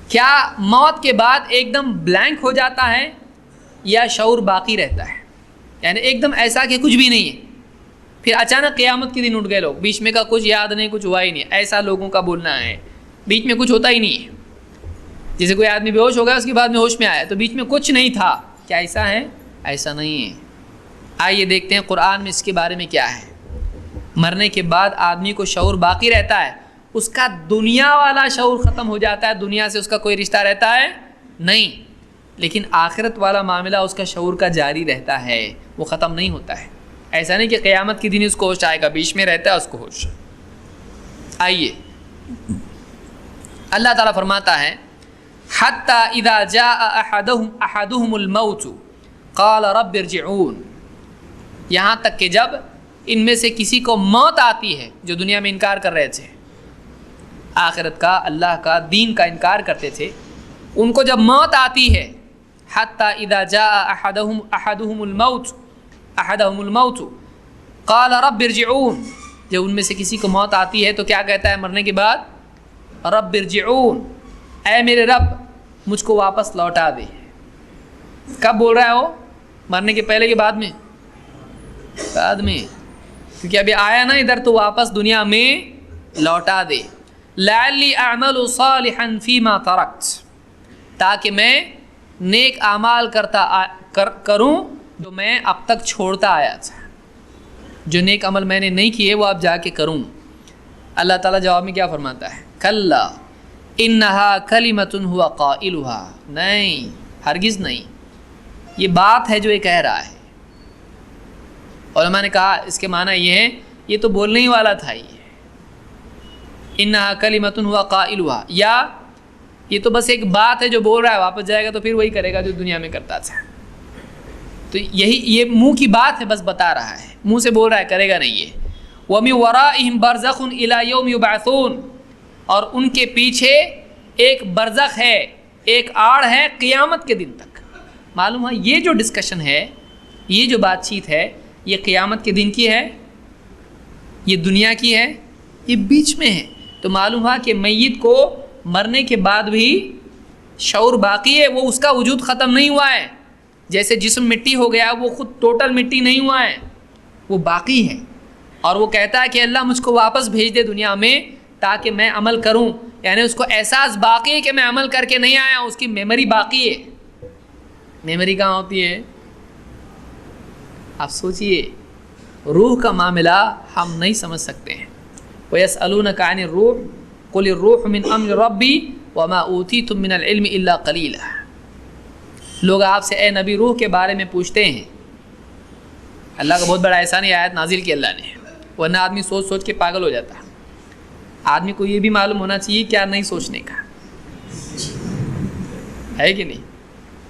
کیا موت کے بعد ایک دم بلینک ہو جاتا ہے یا شعور باقی رہتا ہے؟ یعنی ایک دم ایسا کہ کچھ بھی نہیں ہے، پھر اچانک قیامت کے دن اٹھ گئے لوگ، بیچ میں کا کچھ یاد نہیں، کچھ ہوا ہی نہیں، ایسا لوگوں کا بولنا ہے، بیچ میں کچھ ہوتا ہی نہیں ہے۔ جیسے کوئی آدمی بے ہوش ہو گیا، اس کے بعد میں ہوش میں آیا تو بیچ میں کچھ نہیں تھا، کیا ایسا ہے؟ ایسا نہیں ہے۔ آئیے دیکھتے ہیں قرآن میں اس کے بارے میں کیا ہے۔ مرنے کے بعد آدمی کو شعور باقی رہتا ہے، اس کا دنیا والا شعور ختم ہو جاتا ہے، دنیا سے اس کا کوئی رشتہ رہتا ہے نہیں، لیکن آخرت والا معاملہ اس کا شعور کا جاری رہتا ہے، وہ ختم نہیں ہوتا ہے۔ ایسا نہیں کہ قیامت کے دن اس کو ہوش آئے گا، بیچ میں رہتا ہے اس کو ہوش۔ آئیے اللہ تعالیٰ فرماتا ہے حتی اذا جاء احدهم الموت قال رب ارجعون، یہاں تک کہ جب ان میں سے کسی کو موت آتی ہے، جو دنیا میں انکار کر رہے تھے، آخرت کا، اللہ کا، دین کا انکار کرتے تھے، ان کو جب موت آتی ہے، حتی اذا جاء احدهم الموت قال رب ارجعون، جب ان میں سے کسی کو موت آتی ہے تو کیا کہتا ہے مرنے کے بعد؟ رب ارجعون، اے میرے رب مجھ کو واپس لوٹا دے۔ کب بول رہا ہے وہ؟ مرنے کے پہلے کے بعد میں؟ بعد میں، کیونکہ ابھی آیا نا ادھر تو واپس دنیا میں لوٹا دے۔ لعلی اعمل صالحا فیما ترکت، تاکہ میں نیک اعمال کروں جو میں اب تک چھوڑتا آیا تھا، جو نیک عمل میں نے نہیں کیے وہ اب جا کے کروں۔ اللہ تعالیٰ جواب میں کیا فرماتا ہے؟ کلا انہا کلمۃ ہوا قائلہا، نہیں، ہرگز نہیں، یہ بات ہے جو یہ کہہ رہا ہے۔ علماء نے کہا اس کے معنی یہ ہے یہ تو بولنے ہی والا تھا، یہ انہا کلمۃ ہوا قائلہا، یا یہ تو بس ایک بات ہے جو بول رہا ہے، واپس جائے گا تو پھر وہی کرے گا جو دنیا میں کرتا تھا۔ تو یہی یہ منہ کی بات ہے، بس بتا رہا ہے، منہ سے بول رہا ہے، کرے گا نہیں یہ۔ وَمِن وَرَائِهِمْ بَرْزَخٌ إِلَى يَوْمِ يُبْعَثُونَ، اور ان کے پیچھے ایک برزخ ہے، ایک آڑ ہے قیامت کے دن تک۔ معلوم ہے یہ جو ڈسکشن ہے، یہ جو بات چیت ہے، یہ قیامت کے دن کی ہے، یہ دنیا کی ہے، یہ بیچ میں ہے۔ تو معلوم ہے کہ میت کو مرنے کے بعد بھی شعور باقی ہے، وہ اس کا وجود ختم نہیں ہوا ہے۔ جیسے جسم مٹی ہو گیا، وہ خود ٹوٹل مٹی نہیں ہوا ہے، وہ باقی ہے، اور وہ کہتا ہے کہ اللہ مجھ کو واپس بھیج دے دنیا میں تاکہ میں عمل کروں، یعنی اس کو احساس باقی ہے کہ میں عمل کر کے نہیں آیا ہوں، اس کی میموری باقی ہے۔ میموری کہاں ہوتی ہے؟ آپ سوچئے، روح کا معاملہ ہم نہیں سمجھ سکتے ہیں۔ وَيَسْأَلُونَكَ عَنِ الرُّوحِ قُلِ الرُّوحُ مِنْ أَمْرِ رَبِّي وَمَا أُوتِيتُم مِّنَ الْعِلْمِ إِلَّا قَلِيلًا۔ لوگ آپ سے اے نبی روح کے بارے میں پوچھتے ہیں۔ اللہ کا بہت بڑا احسان ہے، آیت نازل کی اللہ نے، ورنہ آدمی سوچ سوچ کے پاگل ہو جاتا ہے۔ آدمی کو یہ بھی معلوم ہونا چاہیے کیا نہیں سوچنے کا ہے کہ نہیں؟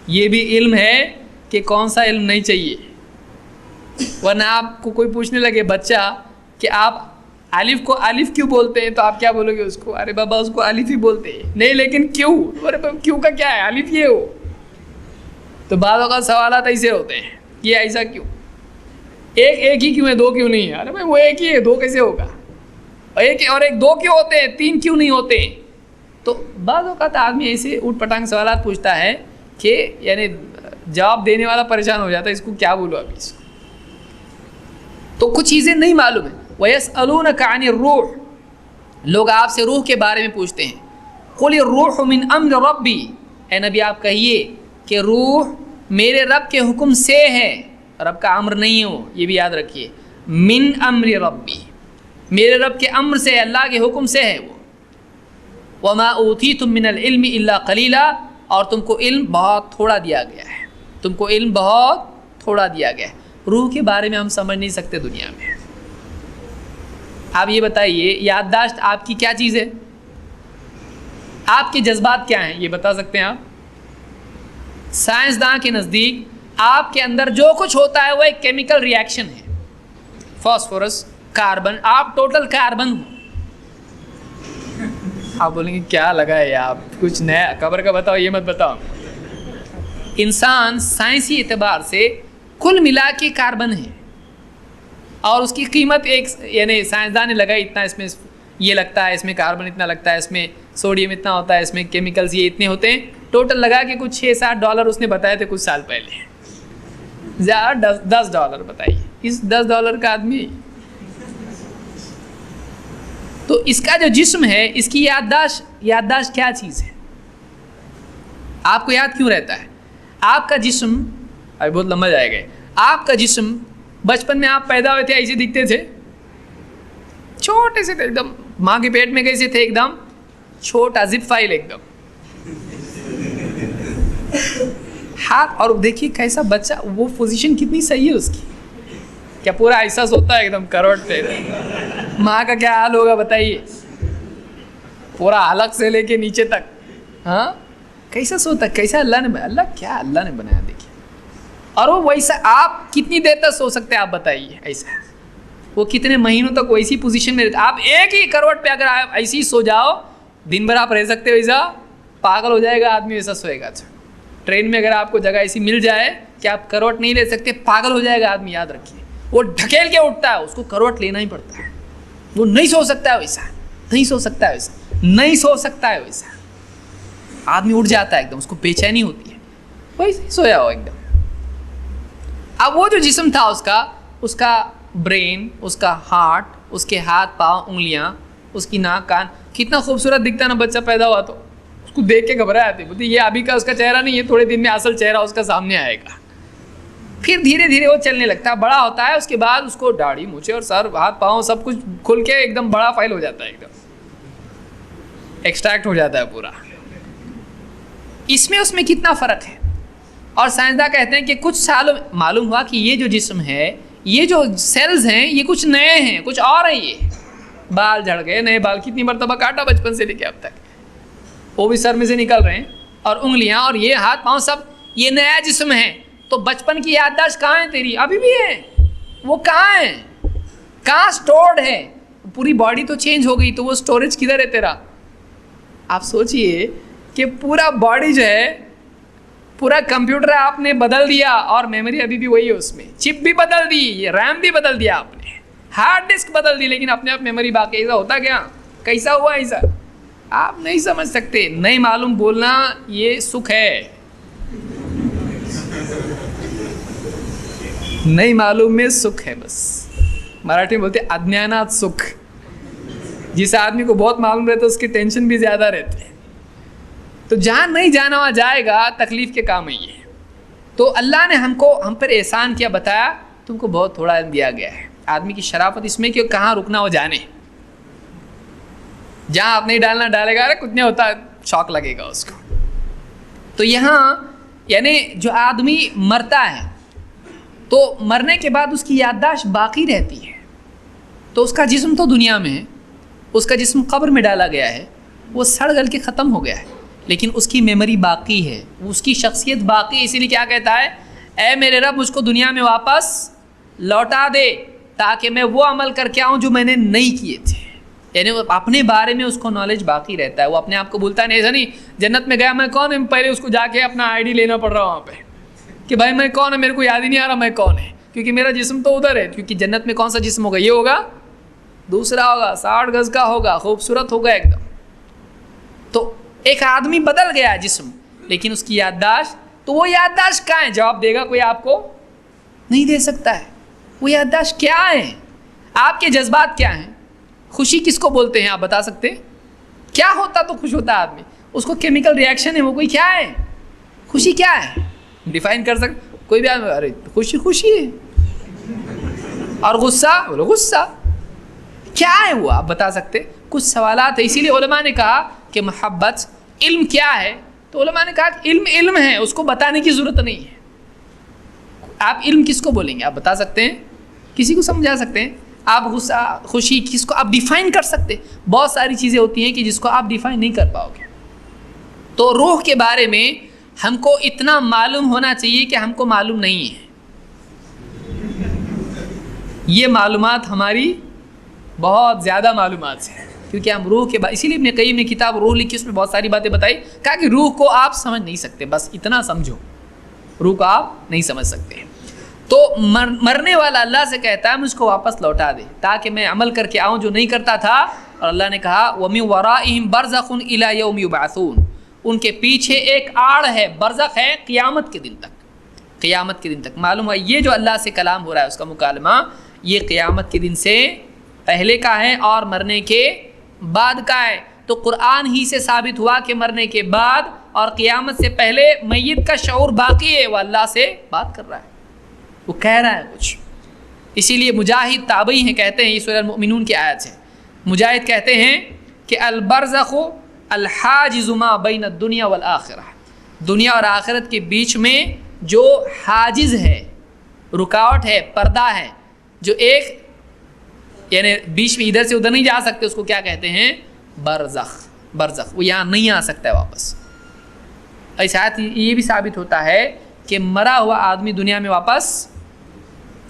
یہ بھی علم ہے کہ کون سا علم نہیں چاہیے، ورنہ آپ کو کوئی پوچھنے لگے بچہ کہ آپ الف کو الف کیوں بولتے ہیں، تو آپ کیا بولو گے اس کو؟ ارے بابا اس کو الف ہی بولتے ہیں، نہیں لیکن کیوں؟ ارے بابا کیوں کا کیا ہے، الف یہ ہو۔ تو بعض اوقات سوالات ایسے ہوتے ہیں، یہ ایسا کیوں، ایک ہی کیوں ہے، دو کیوں نہیں ہے؟ ارے بھائی وہ ایک ہی ہے، دو کیسے ہوگا؟ اور ایک دو کیوں ہوتے ہیں، تین کیوں نہیں ہوتے؟ تو بعض اوقات آدمی ایسے اوٹ پٹانگ سوالات پوچھتا ہے کہ یعنی جواب دینے والا پریشان ہو جاتا ہے، اس کو کیا بولو ابھی اس کو، تو کچھ چیزیں نہیں معلوم ہیں۔ وَيَسْأَلُونَكَ عَنِ الرُّوحِ، لوگ آپ سے روح کے بارے میں پوچھتے ہیں۔ قُلِ الرُّوحُ مِنْ أَمْرِ رَبِّي، اے نبی آپ کہیے کہ روح میرے رب کے حکم سے ہے، رب کا امر نہیں ہو، یہ بھی یاد رکھیے، من امر ربی، میرے رب کے امر سے، اللہ کے حکم سے ہے وہ۔ وما اوتیتم من العلم الا قلیلا، اور تم کو علم بہت تھوڑا دیا گیا ہے، تم کو علم بہت تھوڑا دیا گیا ہے۔ روح کے بارے میں ہم سمجھ نہیں سکتے دنیا میں۔ آپ یہ بتائیے یادداشت آپ کی کیا چیز ہے؟ آپ کے جذبات کیا ہیں یہ بتا سکتے ہیں آپ؟ سائنسداں کے نزدیک آپ کے اندر جو کچھ ہوتا ہے وہ ایک کیمیکل ری ایکشن ہے، فاسفورس، کاربن، آپ ٹوٹل کاربن ہو۔ آپ بولیں گے کیا لگا ہے آپ کچھ نیا خبر کا بتاؤ، یہ مت بتاؤ۔ انسان سائنسی اعتبار سے کل ملا کے کاربن ہے، اور اس کی قیمت ایک یعنی سائنسدان نے لگائی اتنا اس میں یہ لگتا ہے اس میں کاربن اتنا لگتا ہے, اس میں سوڈیم اتنا ہوتا ہے, اس میں کیمیکلز یہ اتنے ہوتے ہیں, ٹوٹل لگا کے کچھ $6-7 اس نے بتائے تھے کچھ سال پہلے, زیادہ $10 بتائیے, اس $10 کا آدمی. تو اس کا جو جسم ہے اس کی یادداشت کیا چیز ہے؟ آپ کو یاد کیوں رہتا ہے؟ آپ کا جسم ابھی بہت لمبا جائے گا. آپ کا جسم بچپن میں آپ پیدا ہوئے تھے ایسے دکھتے تھے, چھوٹے سے تھے ایک دم, ماں کے پیٹ میں کیسے تھے, ایک دم چھوٹا زپ فائل ایک دم ہاتھ. اور دیکھیے کیسا بچہ, وہ پوزیشن کتنی صحیح ہے اس کی, کیا پورا ایسا سوتا ہے ایک دم کروٹ پہ. ماں کا کیا حال ہوگا بتائیے, پورا حلق سے لے کے نیچے تک, ہاں کیسا سوتا ہے, کیسا اللہ نے بنایا دیکھیے. اور وہ ویسا آپ کتنی دیر تک سو سکتے ہیں آپ بتائیے, ایسا وہ کتنے مہینوں تک ویسی پوزیشن میں رہتے. آپ ایک ہی کروٹ پہ اگر آپ ایسے ہی سو جاؤ, دن بھر آپ رہ سکتے ہو ویسا؟ پاگل ہو جائے گا آدمی ویسا سوئے گا. ٹرین میں اگر آپ کو جگہ ایسی مل جائے کہ آپ کروٹ نہیں لے سکتے, پاگل ہو جائے گا آدمی, یاد رکھیے. وہ ڈھکیل کے اٹھتا ہے, اس کو کروٹ لینا ہی پڑتا ہے. وہ نہیں سو سکتا ہے ویسا, نہیں سو سکتا ہے ویسا, نہیں سو سکتا ہے ویسا. آدمی اٹھ جاتا ہے ایک دم, اس کو بے چینی ہوتی ہے, ویسے ہی سویا ہو ایک دم. اب وہ جو جسم تھا اس کا برین, اس کا ہارٹ, اس کے ہاتھ پاؤں انگلیاں, اس کی ناک کان, کتنا خوبصورت دکھتا ہے نا بچہ پیدا ہوا تو. اس کو دیکھ کے گھبرا آتی, بولتی یہ ابھی کا اس کا چہرہ نہیں ہے, تھوڑے دن میں اصل چہرہ اس کا سامنے آئے گا. پھر دھیرے دھیرے وہ چلنے لگتا ہے, بڑا ہوتا ہے, اس کے بعد اس کو داڑھی مونچھیں اور سر ہاتھ پاؤں سب کچھ کھل کے ایک دم بڑا فائل ہو جاتا ہے, ایک دم ایکسٹریکٹ ہو جاتا ہے پورا. اس میں کتنا فرق ہے. اور سائنسداں کہتے ہیں کہ کچھ سالوں معلوم ہوا کہ یہ جو جسم ہے, یہ جو سیلز ہیں, یہ کچھ نئے ہیں, کچھ اور ہیں. یہ بال جھڑ گئے, نئے بال کتنی مرتبہ کاٹا بچپن سے لے کے اب تک, وہ بھی سر میں سے نکل رہے ہیں, اور انگلیاں اور یہ ہاتھ پاؤں سب یہ نیا جسم ہے. تو بچپن کی یادداشت کہاں ہے تیری؟ ابھی بھی ہے. وہ کہاں ہے, کہاں اسٹورڈ ہے؟ پوری باڈی تو چینج ہو گئی, تو وہ اسٹوریج کدھر ہے تیرا؟ آپ سوچئے کہ پورا باڈی جو ہے, پورا کمپیوٹر آپ نے بدل دیا, اور میموری ابھی بھی وہی ہے, اس میں چپ بھی بدل دی, ریم بھی بدل دیا آپ نے, ہارڈ ڈسک بدل دی, لیکن اپنے آپ میموری باقی. ایسا ہوتا کیا؟ کیسا ہوا ایسا؟ آپ نہیں سمجھ سکتے. نہیں معلوم بولنا یہ سکھ ہے, نہیں معلوم میں سکھ ہے. بس مراٹھی میں بولتے اجنانات سکھ. جس آدمی کو بہت معلوم رہتا ہے اس کی ٹینشن بھی زیادہ رہتے ہیں. تو جہاں نہیں جانا وہاں جائے گا, تکلیف کے کام ہے یہ. تو اللہ نے ہم پر احسان کیا, بتایا تم کو بہت تھوڑا علم دیا گیا ہے. آدمی کی شرافت اس میں کہ کہاں رکنا وہ جانے, جہاں آپ نہیں ڈالنا ڈالے گا, کچھ نہیں ہوتا, شوق لگے گا اس کو. تو یہاں یعنی جو آدمی مرتا ہے تو مرنے کے بعد اس کی یادداشت باقی رہتی ہے. تو اس کا جسم تو دنیا میں ہے, اس کا جسم قبر میں ڈالا گیا ہے, وہ سڑ گل کے ختم ہو گیا ہے, لیکن اس کی میموری باقی ہے, اس کی شخصیت باقی ہے. اسی لیے کیا کہتا ہے, اے میرے رب مجھ کو دنیا میں واپس لوٹا دے تاکہ میں وہ عمل کر کے آؤں جو میں نے نہیں کیے تھے. یعنی اپنے بارے میں اس کو نالج باقی رہتا ہے, وہ اپنے آپ کو بھولتا نہیں. ایسا نہیں جنت میں گیا میں کون ہے, پہلے اس کو جا کے اپنا آئی ڈی لینا پڑ رہا وہاں پہ کہ بھائی میں کون ہے, میرے کو یاد ہی نہیں آ رہا میں کون ہے, کیونکہ میرا جسم تو ادھر ہے. کیونکہ جنت میں کون سا جسم ہوگا, یہ ہوگا, دوسرا ہوگا, 60 گز کا ہوگا, خوبصورت ہوگا ایک دم. تو ایک آدمی بدل گیا جسم, لیکن اس کی یادداشت, تو وہ یادداشت کہاں ہے؟ جواب دے گا کوئی آپ کو نہیں دے سکتا ہے. وہ یادداشت کیا ہے؟ آپ کے جذبات کیا ہیں؟ خوشی کس کو بولتے ہیں آپ بتا سکتے؟ کیا ہوتا تو خوش ہوتا آدمی؟ اس کو کیمیکل ریئیکشن ہے, وہ کوئی کیا ہے؟ خوشی کیا ہے؟ ڈیفائن کر سکتے کوئی بھی آدمی؟ ارے خوشی ہے. اور غصہ کیا ہے وہ آپ بتا سکتے؟ کچھ سوالات ہیں. اسی لیے علماء نے کہا کہ محبت علم کیا ہے, تو علماء نے کہا کہ علم ہے, اس کو بتانے کی ضرورت نہیں ہے. آپ علم کس کو بولیں گے؟ آپ بتا سکتے ہیں؟ کسی کو سمجھا سکتے ہیں؟ آپ غصہ خوشی کس کو آپ ڈیفائن کر سکتے؟ بہت ساری چیزیں ہوتی ہیں کہ جس کو آپ ڈیفائن نہیں کر پاؤ گے. تو روح کے بارے میں ہم کو اتنا معلوم ہونا چاہیے کہ ہم کو معلوم نہیں ہے. یہ معلومات ہماری بہت زیادہ معلومات ہیں, کیونکہ ہم روح کے اسی لیے ابن قیم نے کتاب روح لکھی, اس میں بہت ساری باتیں بتائی. کہا کہ روح کو آپ سمجھ نہیں سکتے, بس اتنا سمجھو, روح کو آپ نہیں سمجھ سکتے. تو مرنے والا اللہ سے کہتا ہے مجھ کو واپس لوٹا دے تاکہ میں عمل کر کے آؤں جو نہیں کرتا تھا اور اللہ نے کہا وَمِن وَرَائِهِمْ بَرْزَخٌ إِلَى يَوْمِ يُبْعَثُونَ، ان کے پیچھے ایک آڑ ہے، برزخ ہے قیامت کے دن تک، قیامت کے دن تک۔ معلوم ہوا یہ جو اللہ سے کلام ہو رہا ہے اس کا مکالمہ، یہ قیامت کے دن سے پہلے کا ہے اور مرنے کے بعد کا ہے۔ تو قرآن ہی سے ثابت ہوا کہ مرنے کے بعد اور قیامت سے پہلے میت کا شعور باقی ہے، وہ اللہ سے بات کر رہا ہے، وہ کہہ رہا ہے کچھ۔ اسی لیے مجاہد تابعی ہیں، کہتے ہیں، یہ سورہ المؤمنون کی آیت ہے، مجاہد کہتے ہیں کہ البرزخ الحاجز ما بین الدنیا والآخرہ، دنیا اور آخرت کے بیچ میں جو حاجز ہے، رکاوٹ ہے، پردہ ہے، جو ایک یعنی بیچ میں ادھر سے ادھر نہیں جا سکتے، اس کو کیا کہتے ہیں؟ برزخ، برزخ، وہ یہاں نہیں آ سکتا ہے واپس۔ ایسا یہ بھی ثابت ہوتا ہے کہ مرا ہوا آدمی دنیا میں واپس،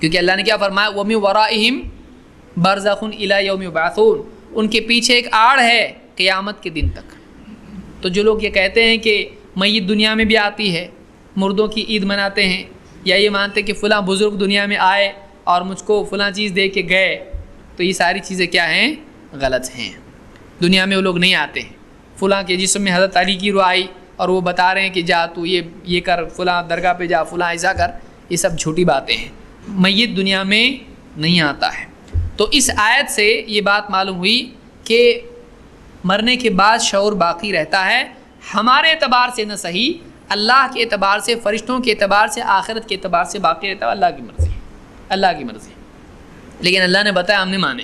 کیونکہ اللہ نے کیا فرمایا وَمِن وَرَائِهِمْ بَرْزَخٌ إِلَى يَوْمِ يُبْعَثُونَ، ان کے پیچھے ایک آڑ ہے قیامت کے دن تک۔ تو جو لوگ یہ کہتے ہیں کہ میت دنیا میں بھی آتی ہے، مردوں کی عید مناتے ہیں، یا یہ مانتے کہ فلاں بزرگ دنیا میں آئے اور مجھ کو فلاں چیز دے کے گئے، تو یہ ساری چیزیں کیا ہیں؟ غلط ہیں۔ دنیا میں وہ لوگ نہیں آتے ہیں۔ فلاں کے جسم میں حضرت علی کی روح آئی اور وہ بتا رہے ہیں کہ جا تو یہ کر، فلاں درگاہ پہ جا، فلاں ایسا کر، یہ سب جھوٹی باتیں ہیں۔ میت دنیا میں نہیں آتا ہے۔ تو اس آیت سے یہ بات معلوم ہوئی کہ مرنے کے بعد شعور باقی رہتا ہے، ہمارے اعتبار سے نہ صحیح، اللہ کے اعتبار سے، فرشتوں کے اعتبار سے، آخرت کے اعتبار سے باقی رہتا ہے، اللہ کی مرضی، اللہ کی مرضی۔ لیکن اللہ نے بتایا، ہم نے مانے۔